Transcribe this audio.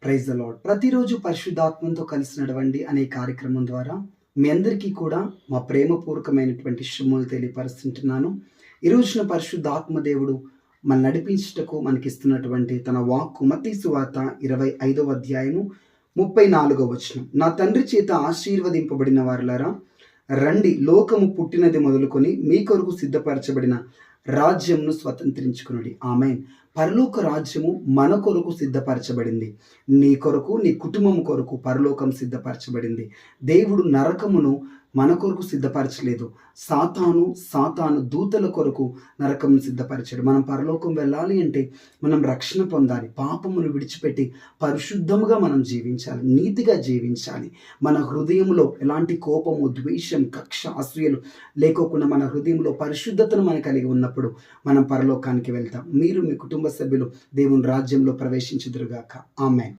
Praise the lord. ప్రతిరోజు పరిశుద్ధాత్మతో కలిసి నడవండి అనే కార్యక్రమం ద్వారా మీ అందరికీ కూడా మా ప్రేమపూర్వకమైనటువంటి శుభములు తెలియపరుస్తుంటున్నాను. ఈ రోజున పరిశుద్ధాత్మ దేవుడు మన నడిపించుటకు మనకిస్తున్నటువంటి తన వాక్కు మత్తయి సువార్త 25వ అధ్యాయము 34వ వచనం. నా తండ్రి చేత ఆశీర్వదింపబడిన వారులారా, రండి, లోకము పుట్టినది మొదలుకొని మీ కొరకు సిద్ధపరచబడిన రాజ్యంను స్వతంత్రించుకునుడి. ఆమేన్. పరలోక రాజ్యము మన కొరకు సిద్ధపరచబడింది. నీ కొరకు, నీ కుటుంబం కొరకు పరలోకం సిద్ధపరచబడింది. దేవుడు నరకమును మన కొరకు సిద్ధపరచలేదు. సాతాను దూతల కొరకు నరకమును సిద్ధపరిచాడు. మనం పరలోకం వెళ్ళాలి అంటే మనం రక్షణ పొందాలి. పాపమును విడిచిపెట్టి పరిశుద్ధముగా మనం జీవించాలి, నీతిగా జీవించాలి. మన హృదయంలో ఎలాంటి కోపము, ద్వేషం, కక్ష, అసూయలు లేకోకుండా మన హృదయంలో పరిశుద్ధతను మనం కలిగి ఉన్నప్పుడు మనం పరలోకానికి వెళ్తాం. మీరు, మీ కుటుంబ సభ్యులు దేవుని రాజ్యంలో ప్రవేశించుదురుగాక. ఆమేన్.